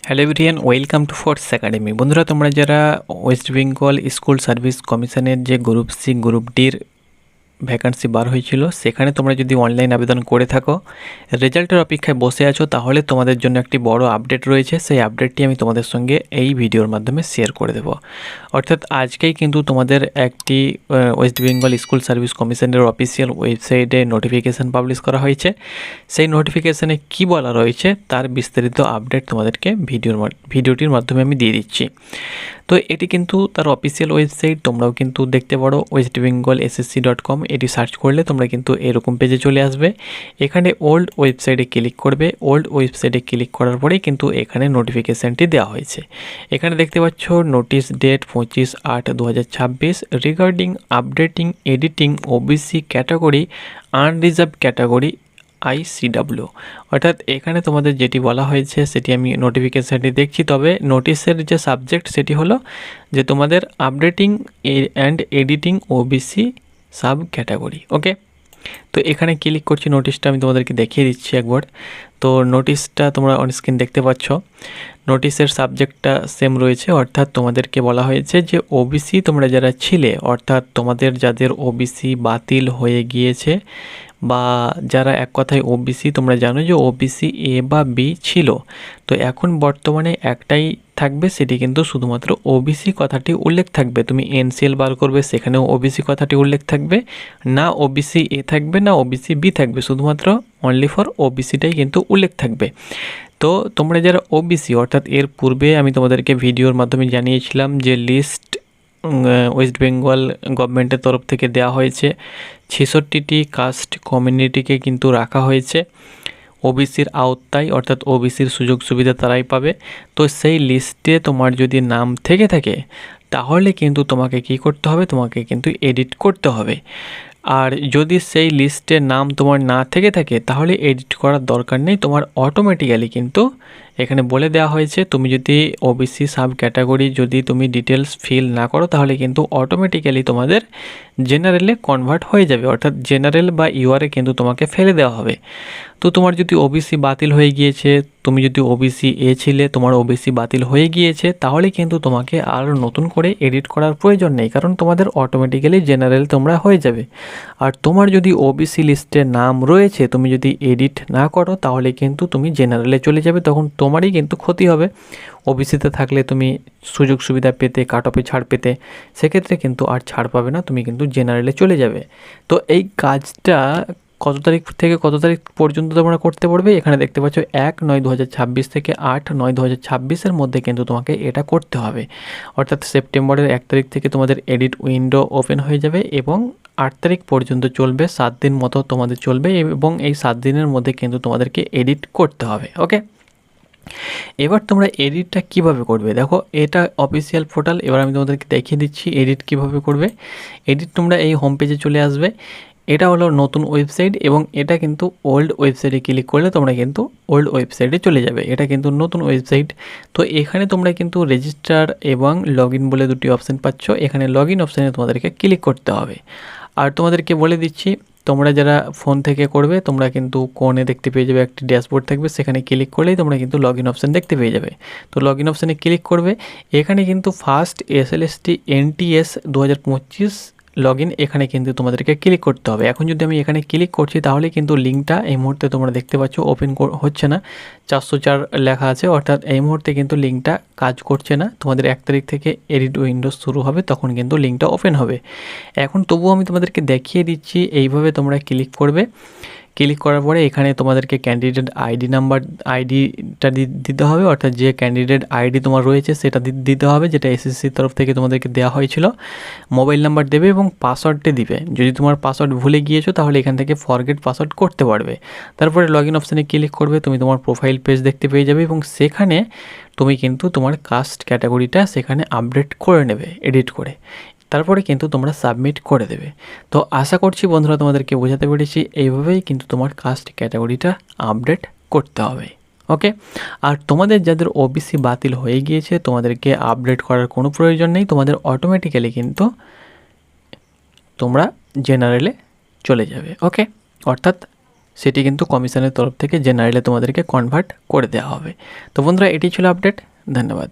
Hello everyone, welcome to force academy. বন্ধুরা, তোমরা যারা ওয়েস্ট বেঙ্গল স্কুল সার্ভিস কমিশনের যে গ্রুপ সি গ্রুপ ডির ভ্যাকান্সি বার হয়েছিল, সেখানে তোমরা যদি অনলাইন আবেদন করে থাকো, রেজাল্টের অপেক্ষায় বসে আছো, তাহলে তোমাদের জন্য একটি বড় আপডেট রয়েছে। সেই আপডেটটি আমি তোমাদের সঙ্গে এই ভিডিওর মাধ্যমে শেয়ার করে দেবো। অর্থাৎ আজকেই কিন্তু তোমাদের একটি ওয়েস্ট বেঙ্গল স্কুল সার্ভিস কমিশনের অফিসিয়াল ওয়েবসাইটে নোটিফিকেশান পাবলিশ করা হয়েছে। সেই নোটিফিকেশানে কি বলা রয়েছে তার বিস্তারিত আপডেট তোমাদেরকে ভিডিওটির মাধ্যমে আমি দিয়ে দিচ্ছি। তো এটি কিন্তু তার অফিসিয়াল ওয়েবসাইট, তোমরাও কিন্তু দেখতে পারো westbengalssc.com। এটি সার্চ করলে তোমরা কিন্তু এরকম পেজে চলে আসবে। এখানে ওল্ড ওয়েবসাইটে ক্লিক করবে। ওল্ড ওয়েবসাইটে ক্লিক করার পরেই কিন্তু এখানে নোটিফিকেশানটি দেওয়া হয়েছে। এখানে দেখতে পাচ্ছ notice date 25/8/2026 regarding updating editing OBC category unreserved category ICW। অর্থাৎ এখানে তোমাদের যেটি বলা হয়েছে সেটি আমি নোটিফিকেশানটি দেখছি। তবে নোটিশের যে সাবজেক্ট সেটি হলো যে তোমাদের updating and editing OBC sub category. Okay, তো এখানে ক্লিক করছি। নোটিশটা আমি তোমাদেরকে দেখিয়ে দিচ্ছি একবার। তো নোটিশটা তোমরা অন স্ক্রিন দেখতে পাচ্ছ। নোটিশের সাবজেক্টটা সেম রয়েছে, অর্থাৎ তোমাদেরকে বলা হয়েছে যে ওবিসি তোমরা যারা ছিলে, অর্থাৎ তোমাদের যাদের ওবিসি বাতিল হয়ে গিয়েছে বা যারা এক কথায় ওবিসি, তোমরা জানো যে ওবিসি এ বা বি ছিল, তো এখন বর্তমানে একটাই থাকবে, সেটি কিন্তু শুধুমাত্র ওবিসি কথাটি উল্লেখ থাকবে। তুমি এনসিএল বার করবে, সেখানেও ওবিসি কথাটি উল্লেখ থাকবে না, ওবিসি এ থাকবে না ওবিসি বি থাকবে, শুধুমাত্র অনলি ফর ওবিসিটাই কিন্তু উল্লেখ থাকবে। তো তোমরা যারা ওবিসি, অর্থাৎ এর পূর্বে আমি তোমাদেরকে ভিডিওর মাধ্যমে জানিয়েছিলাম যে লিস্ট ওয়েস্ট বেঙ্গল গভর্নমেন্টের তরফ থেকে দেওয়া হয়েছে। 66টি কাস্ট কমিউনিটিকে কিন্তু রাখা হয়েছে ওবিসির আওতায়, অর্থাৎ ওবিসির সুযোগ সুবিধা তারাই পাবে। তো সেই লিস্টে তোমার যদি নাম থেকে থাকে তাহলে কিন্তু তোমাকে কি করতে হবে, তোমাকে কিন্তু এডিট করতে হবে। আর যদি সেই লিস্টে নাম তোমার না থেকে থাকে তাহলে এডিট করার দরকার নেই, তোমার অটোমেটিক্যালি কিন্তু এখানে বলে দেওয়া হয়েছে তুমি যদি ওবিসি সাব ক্যাটাগরি যদি তুমি ডিটেলস ফিল না করো তাহলে কিন্তু অটোমেটিক্যালি তোমাদের জেনারেলে কনভার্ট হয়ে যাবে, অর্থাৎ জেনারেল বা ইউআরে কিন্তু তোমাকে ফেলে দেওয়া হবে। তো তোমার যদি ওবিসি বাতিল হয়ে গিয়েছে, তুমি যদি ওবিসি এ ছিলে, তোমার ওবিসি বাতিল হয়ে গিয়েছে, তাহলে কিন্তু তোমাকে আর নতুন করে এডিট করার প্রয়োজন নেই, কারণ তোমাদের অটোমেটিক্যালি জেনারেল তোমরা হয়ে যাবে। আর তোমার যদি ওবিসি লিস্টে নাম রয়েছে, তুমি যদি এডিট না করো তাহলে কিন্তু তুমি জেনারেলে চলে যাবে, তখন তোমারই কিন্তু ক্ষতি হবে। ওবিসিতে থাকলে তুমি সুযোগ সুবিধা পেতে, কাট অফে ছাড় পেতে, সেক্ষেত্রে কিন্তু আর ছাড় পাবে না, তুমি কিন্তু জেনারেলে চলে যাবে। তো এই কাজটা কত তারিখ থেকে কত তারিখ পর্যন্ত তোমরা করতে পারবে, এখানে দেখতে পাচ্ছ 1/9/2026 থেকে 8/9/2026 মধ্যে কিন্তু তোমাকে এটা করতে হবে। অর্থাৎ সেপ্টেম্বরের 1 তারিখ থেকে তোমাদের এডিট উইন্ডো ওপেন হয়ে যাবে এবং 8 তারিখ পর্যন্ত চলবে, 7 দিন মতো তোমাদের চলবে এবং এই 7 দিনের মধ্যে কিন্তু তোমাদেরকে এডিট করতে হবে। ওকে, এবার তোমরা এডিটটা কিভাবে করবে, দেখো এটা অফিসিয়াল পোর্টাল। এবার আমি তোমাদেরকে দেখিয়ে দিচ্ছি এডিট কিভাবে করবে। এডিট তোমরা এই হোম পেজে চলে আসবে। এটা হলো নতুন ওয়েবসাইট এবং এটা কিন্তু ওল্ড ওয়েবসাইটে ক্লিক করলে তোমরা কিন্তু ওল্ড ওয়েবসাইটে চলে যাবে। এটা কিন্তু নতুন ওয়েবসাইট। তো এখানে তোমরা কিন্তু রেজিস্টার এবং লগ ইন বলে দুটি অপশান পাচ্ছ। এখানে লগ ইন অপশানে তোমাদেরকে ক্লিক করতে হবে। আর তোমাদেরকে বলে দিচ্ছি, তোমরা যারা ফোন থেকে করবে তোমরা কিন্তু কোণে দেখতে পেয়ে যাবে একটি ড্যাশবোর্ড থাকবে, সেখানে ক্লিক করলেই তোমরা কিন্তু লগ ইন অপশান দেখতে পেয়ে যাবে। তো লগ ইন অপশানে ক্লিক করবে। এখানে কিন্তু first SLST NTS 2025 log in, এখানে কিন্তু তোমাদেরকে ক্লিক করতে হবে। এখন যদি আমি এখানে ক্লিক করছি তাহলে কিন্তু লিঙ্কটা এই মুহূর্তে তোমরা দেখতে পাচ্ছ ওপেন হচ্ছে না, 404 লেখা আছে, অর্থাৎ এই মুহূর্তে কিন্তু লিঙ্কটা কাজ করছে না। তোমাদের 1 তারিখ থেকে এডিট উইন্ডোজ শুরু হবে, তখন কিন্তু লিঙ্কটা ওপেন হবে। এখন তবুও আমি তোমাদেরকে দেখিয়ে দিচ্ছি, এইভাবে তোমরা ক্লিক করবে। ক্লিক করার পরে এখানে তোমাদেরকে ক্যান্ডিডেট আইডিটা দিতে হবে, অর্থাৎ যে ক্যান্ডিডেট আইডি তোমার রয়েছে সেটা দিতে হবে, যেটা এসএসসির তরফ থেকে তোমাদেরকে দেওয়া হয়েছিল। মোবাইল নাম্বার দেবে এবং পাসওয়ার্ডটা দিবে। যদি তোমার পাসওয়ার্ড ভুলে গিয়েছো তাহলে এখান থেকে ফরগেট পাসওয়ার্ড করতে পারবে। তারপরে লগ ইন অপশানে ক্লিক করবে, তুমি তোমার প্রোফাইল পেজ দেখতে পেয়ে যাবে এবং সেখানে তুমি কিন্তু তোমার কাস্ট ক্যাটাগরিটা সেখানে আপডেট করে নেবে এডিট করে, তারপরে কিন্তু তোমরা সাবমিট করে দেবে। তো আশা করছি বন্ধুরা তোমাদেরকে বোঝাতে পেরেছি, এইভাবেই কিন্তু তোমার কাস্ট ক্যাটাগরিটা আপডেট করতে হবে। ওকে, আর তোমাদের যাদের ওবিসি বাতিল হয়ে গিয়েছে তোমাদেরকে আপডেট করার কোনো প্রয়োজন নেই, তোমাদের অটোমেটিক্যালি কিন্তু তোমরা জেনারেলে চলে যাবে। ওকে, অর্থাৎ সেটি কিন্তু কমিশনের তরফ থেকে জেনারেলে তোমাদেরকে কনভার্ট করে দেওয়া হবে। তো বন্ধুরা, এটি ছিল আপডেট। ধন্যবাদ।